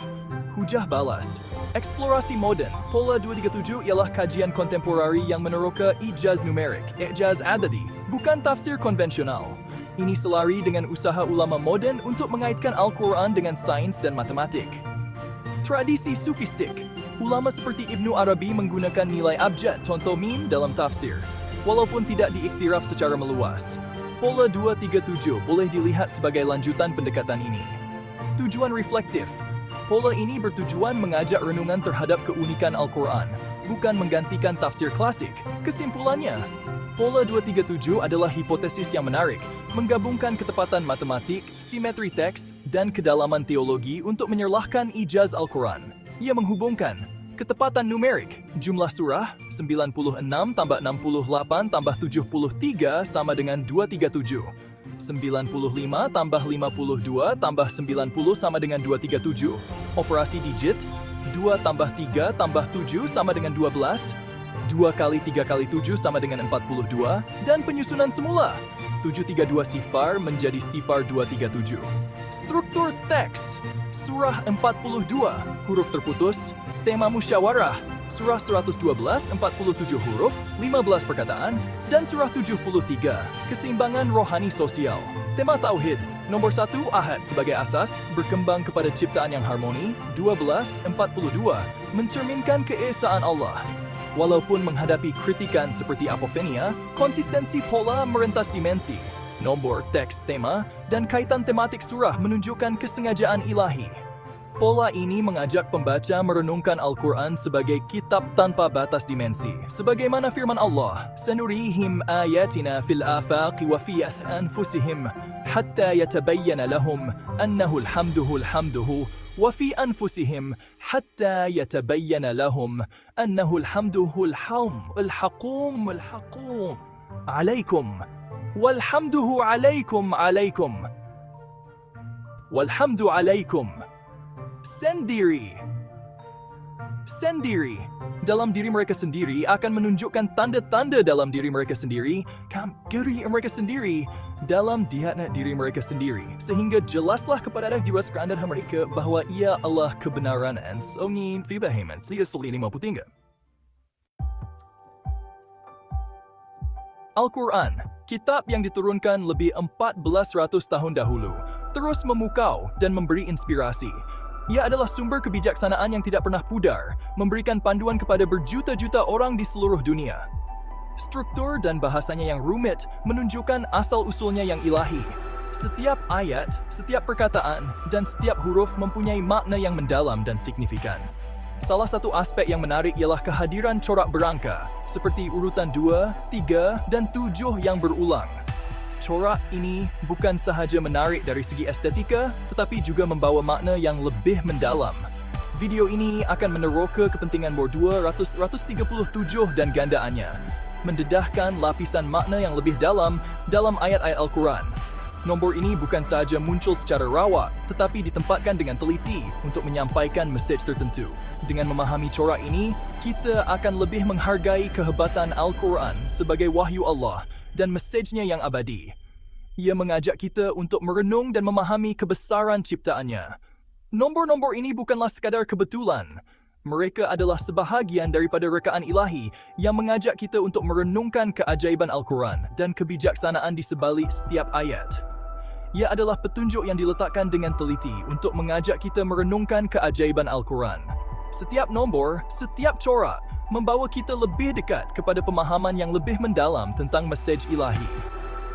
Hujah balas. Eksplorasi moden, pola 237 ialah kajian kontemporari yang meneroka ijaz numerik, ijaz adadi, bukan tafsir konvensional. Ini selari dengan usaha ulama moden untuk mengaitkan Al-Quran dengan sains dan matematik. Tradisi sufistik. Ulama seperti Ibnu Arabi menggunakan nilai abjad, contoh min dalam tafsir, walaupun tidak diiktiraf secara meluas. Pola 237 boleh dilihat sebagai lanjutan pendekatan ini. Tujuan reflektif. Pola ini bertujuan mengajak renungan terhadap keunikan Al-Quran, bukan menggantikan tafsir klasik. Kesimpulannya, pola 237 adalah hipotesis yang menarik, menggabungkan ketepatan matematik, simetri teks, dan kedalaman teologi untuk menyerlahkan ijaz Al-Quran. Ia menghubungkan ketepatan numerik, jumlah surah, 96 tambah 68 tambah 73 sama dengan 237. 95 tambah 52 tambah 90 sama dengan 237. Operasi digit, 2 tambah 3 tambah 7 sama dengan 12. 2 kali 3 kali 7 sama dengan 42. Dan penyusunan semula, 732 sifar menjadi sifar 237. Struktur teks, surah 42, huruf terputus, tema musyawarah, Surah 112, 47 huruf, 15 perkataan, dan Surah 73, keseimbangan rohani sosial. Tema Tauhid. Nomor 1, Ahad sebagai asas, berkembang kepada ciptaan yang harmoni. 12, 42, mencerminkan keesaan Allah. Walaupun menghadapi kritikan seperti apofenia, konsistensi pola merentas dimensi. Nombor, teks, tema, dan kaitan tematik surah menunjukkan kesengajaan ilahi. Pola ini mengajak pembaca merenungkan Al-Quran sebagai kitab tanpa batas dimensi. Sebagaimana firman Allah, "Sanurihim ayatina fil afaqi wa fi anfusihim hatta yatabayyana lahum annahu alhamduhu wa fi anfusihim hatta yatabayyana lahum annahu alhamduhu al-haqum alaikum walhamduhu alaikum walhamdu alaikum." Sendiri. Dalam diri mereka sendiri akan menunjukkan tanda-tanda dalam diri mereka sendiri, dalam diri mereka sendiri. Sehingga jelaslah kepada anak jiwa sekalian mereka bahwa ia Allah kebenaran dan songin fibahiman. Sehingga selini mampu tinggal. Al-Quran, kitab yang diturunkan lebih 1400 tahun dahulu, terus memukau dan memberi inspirasi. Ia adalah sumber kebijaksanaan yang tidak pernah pudar, memberikan panduan kepada berjuta-juta orang di seluruh dunia. Struktur dan bahasanya yang rumit menunjukkan asal-usulnya yang ilahi. Setiap ayat, setiap perkataan, dan setiap huruf mempunyai makna yang mendalam dan signifikan. Salah satu aspek yang menarik ialah kehadiran corak berangka, seperti urutan 2, 3, dan 7 yang berulang. Corak ini bukan sahaja menarik dari segi estetika, tetapi juga membawa makna yang lebih mendalam. Video ini akan meneroka kepentingan nombor 237 dan gandaannya, mendedahkan lapisan makna yang lebih dalam ayat-ayat Al-Quran. Nombor ini bukan sahaja muncul secara rawak, tetapi ditempatkan dengan teliti untuk menyampaikan mesej tertentu. Dengan memahami corak ini, kita akan lebih menghargai kehebatan Al-Quran sebagai wahyu Allah dan mesejnya yang abadi. Ia mengajak kita untuk merenung dan memahami kebesaran ciptaannya. Nombor-nombor ini bukanlah sekadar kebetulan. Mereka adalah sebahagian daripada rekaan ilahi yang mengajak kita untuk merenungkan keajaiban Al-Quran dan kebijaksanaan di sebalik setiap ayat. Ia adalah petunjuk yang diletakkan dengan teliti untuk mengajak kita merenungkan keajaiban Al-Quran. Setiap nombor, setiap corak, membawa kita lebih dekat kepada pemahaman yang lebih mendalam tentang mesej ilahi.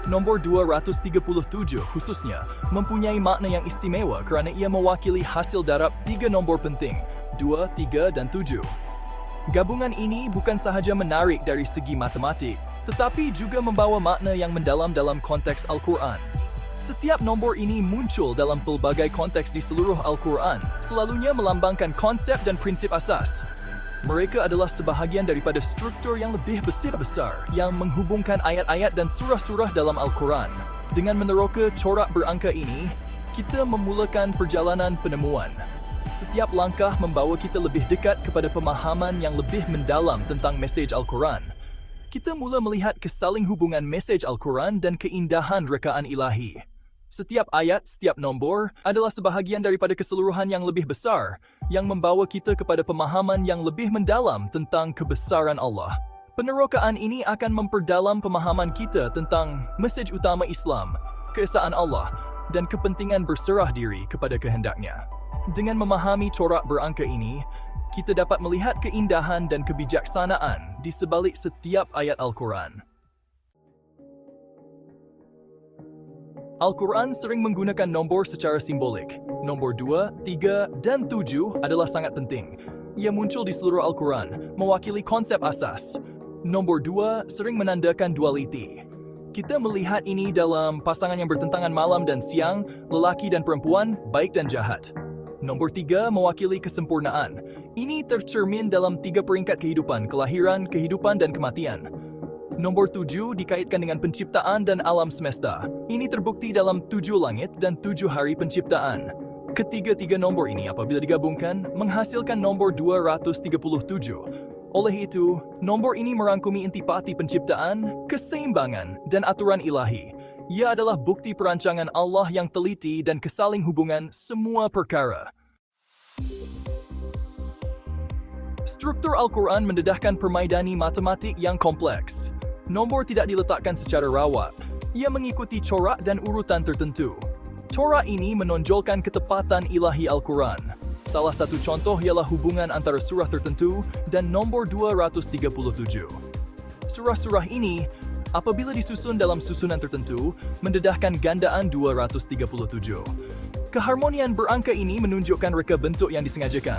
Nombor 237 khususnya mempunyai makna yang istimewa kerana ia mewakili hasil darab 3 nombor penting, 2, 3, dan 7. Gabungan ini bukan sahaja menarik dari segi matematik, tetapi juga membawa makna yang mendalam dalam konteks Al-Quran. Setiap nombor ini muncul dalam pelbagai konteks di seluruh Al-Quran, selalunya melambangkan konsep dan prinsip asas. Mereka adalah sebahagian daripada struktur yang lebih besar yang menghubungkan ayat-ayat dan surah-surah dalam Al-Quran. Dengan meneroka corak berangka ini, kita memulakan perjalanan penemuan. Setiap langkah membawa kita lebih dekat kepada pemahaman yang lebih mendalam tentang mesej Al-Quran. Kita mula melihat kesaling hubungan mesej Al-Quran dan keindahan rekaan ilahi. Setiap ayat, setiap nombor adalah sebahagian daripada keseluruhan yang lebih besar yang membawa kita kepada pemahaman yang lebih mendalam tentang kebesaran Allah. Penerokaan ini akan memperdalam pemahaman kita tentang mesej utama Islam, keesaan Allah, dan kepentingan berserah diri kepada kehendaknya. Dengan memahami corak berangka ini, kita dapat melihat keindahan dan kebijaksanaan di sebalik setiap ayat Al-Quran. Al-Quran sering menggunakan nombor secara simbolik. Nombor 2, 3, dan 7 adalah sangat penting. Ia muncul di seluruh Al-Quran, mewakili konsep asas. Nombor 2 sering menandakan dualiti. Kita melihat ini dalam pasangan yang bertentangan malam dan siang, lelaki dan perempuan, baik dan jahat. Nombor 3 mewakili kesempurnaan. Ini tercermin dalam 3 peringkat kehidupan, kelahiran, kehidupan, dan kematian. Nombor 7 dikaitkan dengan penciptaan dan alam semesta. Ini terbukti dalam 7 langit dan 7 hari penciptaan. Ketiga-tiga nombor ini apabila digabungkan, menghasilkan nombor 237. Oleh itu, nombor ini merangkumi intipati penciptaan, keseimbangan, dan aturan ilahi. Ia adalah bukti perancangan Allah yang teliti dan kesaling hubungan semua perkara. Struktur Al-Quran mendedahkan permaidani matematik yang kompleks. Nombor tidak diletakkan secara rawat. Ia mengikuti corak dan urutan tertentu. Corak ini menonjolkan ketepatan ilahi Al-Quran. Salah satu contoh ialah hubungan antara surah tertentu dan nombor 237. Surah-surah ini, apabila disusun dalam susunan tertentu, mendedahkan gandaan 237. Keharmonian berangka ini menunjukkan reka bentuk yang disengajakan.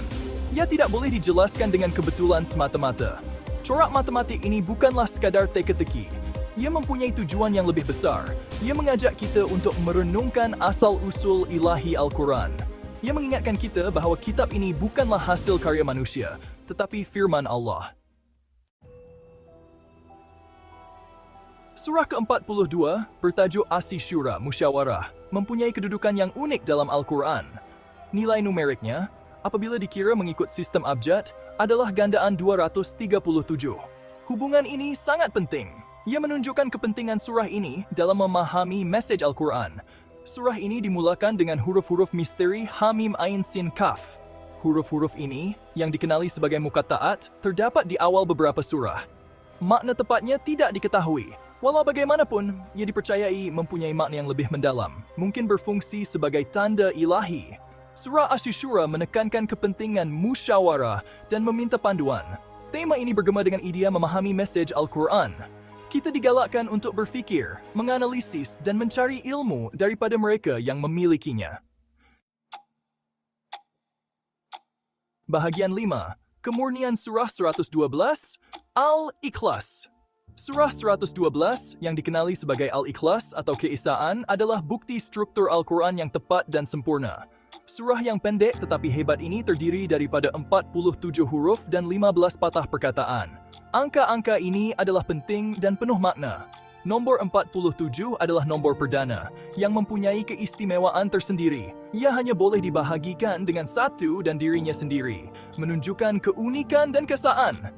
Ia tidak boleh dijelaskan dengan kebetulan semata-mata. Corak matematik ini bukanlah sekadar teka-teki. Ia mempunyai tujuan yang lebih besar. Ia mengajak kita untuk merenungkan asal-usul ilahi Al-Quran. Ia mengingatkan kita bahawa kitab ini bukanlah hasil karya manusia, tetapi firman Allah. Surah ke-42, bertajuk Asy-Syura, Musyawarah, mempunyai kedudukan yang unik dalam Al-Quran. Nilai numeriknya, apabila dikira mengikut sistem abjad, adalah gandaan 237. Hubungan ini sangat penting. Ia menunjukkan kepentingan surah ini dalam memahami mesej Al-Quran. Surah ini dimulakan dengan huruf-huruf misteri Hamim Ain Sin Kaf. Huruf-huruf ini, yang dikenali sebagai muqatta'at, terdapat di awal beberapa surah. Makna tepatnya tidak diketahui. Walau bagaimanapun, ia dipercayai mempunyai makna yang lebih mendalam, mungkin berfungsi sebagai tanda ilahi. Surah Asy-Syura menekankan kepentingan musyawarah dan meminta panduan. Tema ini bergema dengan idea memahami mesej Al-Quran. Kita digalakkan untuk berfikir, menganalisis, dan mencari ilmu daripada mereka yang memilikinya. Bahagian 5. Kemurnian Surah 112, Al-Ikhlas. Surah 112, yang dikenali sebagai Al-Ikhlas atau keesaan, adalah bukti struktur Al-Quran yang tepat dan sempurna. Surah yang pendek tetapi hebat ini terdiri daripada 47 huruf dan 15 patah perkataan. Angka-angka ini adalah penting dan penuh makna. Nombor 47 adalah nombor perdana, yang mempunyai keistimewaan tersendiri. Ia hanya boleh dibahagikan dengan satu dan dirinya sendiri, menunjukkan keunikan dan kesaan.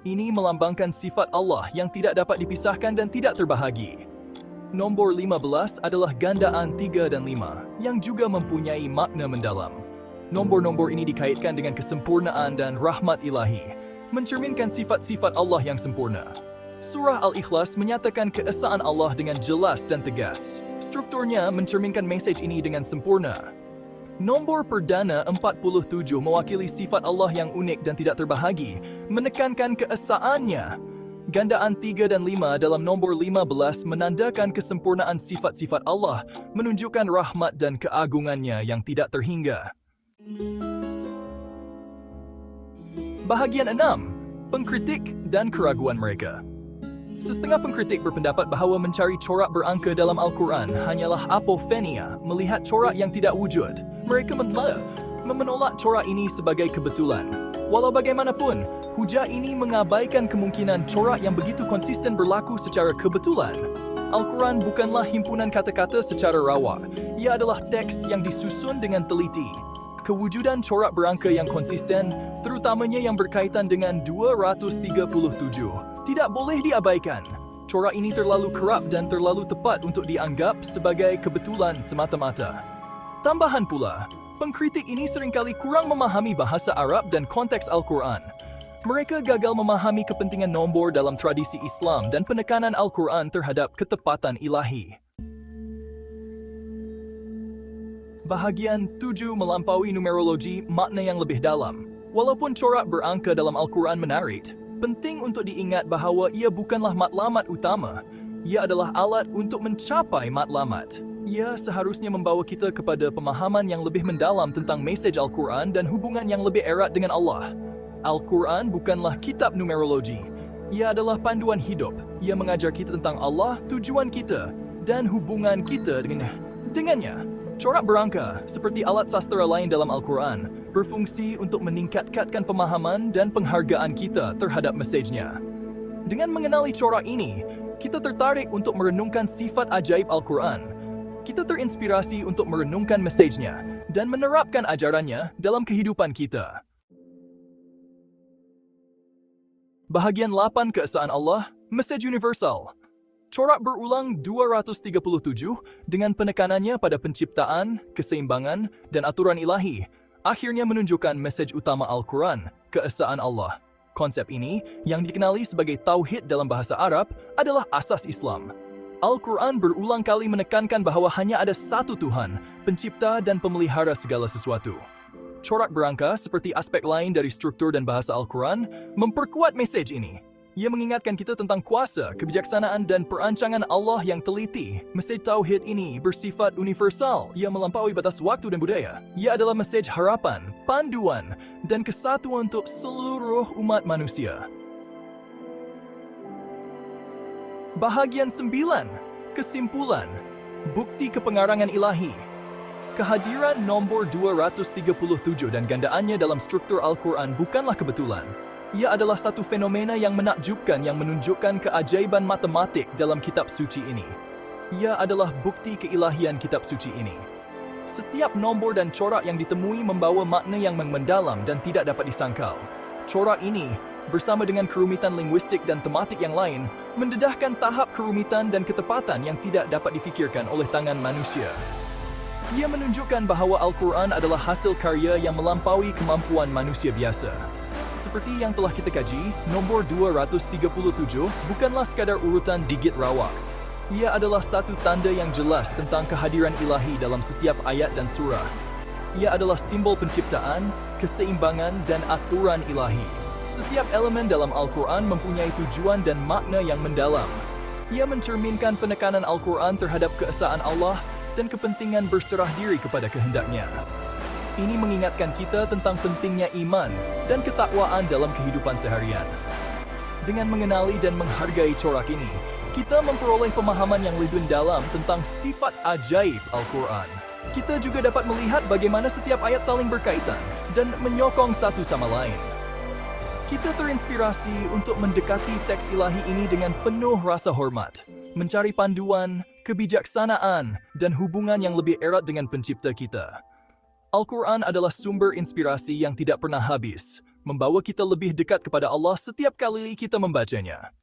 Ini melambangkan sifat Allah yang tidak dapat dipisahkan dan tidak terbahagi. Nombor 15 adalah gandaan 3 dan 5, yang juga mempunyai makna mendalam. Nombor-nombor ini dikaitkan dengan kesempurnaan dan rahmat ilahi, mencerminkan sifat-sifat Allah yang sempurna. Surah Al-Ikhlas menyatakan keesaan Allah dengan jelas dan tegas. Strukturnya mencerminkan mesej ini dengan sempurna. Nombor perdana 47 mewakili sifat Allah yang unik dan tidak terbahagi, menekankan keesaannya. Gandaan 3 dan 5 dalam nombor 15 menandakan kesempurnaan sifat-sifat Allah, menunjukkan rahmat dan keagungannya yang tidak terhingga. Bahagian 6. Pengkritik dan keraguan mereka. Setengah pengkritik berpendapat bahawa mencari corak berangka dalam Al-Quran hanyalah apofenia, melihat corak yang tidak wujud. Mereka menolak corak ini sebagai kebetulan. Walau bagaimanapun, hujah ini mengabaikan kemungkinan corak yang begitu konsisten berlaku secara kebetulan. Al-Quran bukanlah himpunan kata-kata secara rawa. Ia adalah teks yang disusun dengan teliti. Kewujudan corak berangka yang konsisten, terutamanya yang berkaitan dengan 237, tidak boleh diabaikan. Corak ini terlalu kerap dan terlalu tepat untuk dianggap sebagai kebetulan semata-mata. Tambahan pula, pengkritik ini seringkali kurang memahami bahasa Arab dan konteks Al-Quran. Mereka gagal memahami kepentingan nombor dalam tradisi Islam dan penekanan Al-Quran terhadap ketepatan ilahi. Bahagian 7 melampaui numerologi makna yang lebih dalam. Walaupun corak berangka dalam Al-Quran menarik, penting untuk diingat bahawa ia bukanlah matlamat utama. Ia adalah alat untuk mencapai matlamat. Ia seharusnya membawa kita kepada pemahaman yang lebih mendalam tentang mesej Al-Quran dan hubungan yang lebih erat dengan Allah. Al-Quran bukanlah kitab numerologi. Ia adalah panduan hidup. Ia mengajar kita tentang Allah, tujuan kita, dan hubungan kita dengannya. Corak berangka, seperti alat sastra lain dalam Al-Quran, berfungsi untuk meningkatkan pemahaman dan penghargaan kita terhadap mesejnya. Dengan mengenali corak ini, kita tertarik untuk merenungkan sifat ajaib Al-Quran. Kita terinspirasi untuk merenungkan mesejnya dan menerapkan ajarannya dalam kehidupan kita. Bahagian 8 keesaan Allah, mesej universal. Corak berulang 237 dengan penekanannya pada penciptaan, keseimbangan, dan aturan ilahi, akhirnya menunjukkan mesej utama Al-Quran, keesaan Allah. Konsep ini, yang dikenali sebagai tauhid dalam bahasa Arab, adalah asas Islam. Al-Quran berulang kali menekankan bahwa hanya ada satu Tuhan, pencipta dan pemelihara segala sesuatu. Corak berangka, seperti aspek lain dari struktur dan bahasa Al-Quran, memperkuat mesej ini. Ia mengingatkan kita tentang kuasa, kebijaksanaan, dan perancangan Allah yang teliti. Mesej tauhid ini bersifat universal, ia melampaui batas waktu dan budaya. Ia adalah mesej harapan, panduan, dan kesatuan untuk seluruh umat manusia. Bahagian 9. Kesimpulan. Bukti kepengarangan ilahi. Kehadiran nombor 237 dan gandaannya dalam struktur Al-Quran bukanlah kebetulan. Ia adalah satu fenomena yang menakjubkan yang menunjukkan keajaiban matematik dalam kitab suci ini. Ia adalah bukti keilahian kitab suci ini. Setiap nombor dan corak yang ditemui membawa makna yang mendalam dan tidak dapat disangkal. Corak ini, bersama dengan kerumitan linguistik dan tematik yang lain, mendedahkan tahap kerumitan dan ketepatan yang tidak dapat difikirkan oleh tangan manusia. Ia menunjukkan bahawa Al-Quran adalah hasil karya yang melampaui kemampuan manusia biasa. Seperti yang telah kita kaji, nombor 237 bukanlah sekadar urutan digit rawak. Ia adalah satu tanda yang jelas tentang kehadiran ilahi dalam setiap ayat dan surah. Ia adalah simbol penciptaan, keseimbangan, dan aturan ilahi. Setiap elemen dalam Al-Quran mempunyai tujuan dan makna yang mendalam. Ia mencerminkan penekanan Al-Quran terhadap keesaan Allah dan kepentingan berserah diri kepada kehendaknya. Ini mengingatkan kita tentang pentingnya iman dan ketakwaan dalam kehidupan seharian. Dengan mengenali dan menghargai corak ini, kita memperoleh pemahaman yang lebih dalam tentang sifat ajaib Al-Quran. Kita juga dapat melihat bagaimana setiap ayat saling berkaitan dan menyokong satu sama lain. Kita terinspirasi untuk mendekati teks ilahi ini dengan penuh rasa hormat, mencari panduan, kebijaksanaan, dan hubungan yang lebih erat dengan pencipta kita. Al-Quran adalah sumber inspirasi yang tidak pernah habis, membawa kita lebih dekat kepada Allah setiap kali kita membacanya.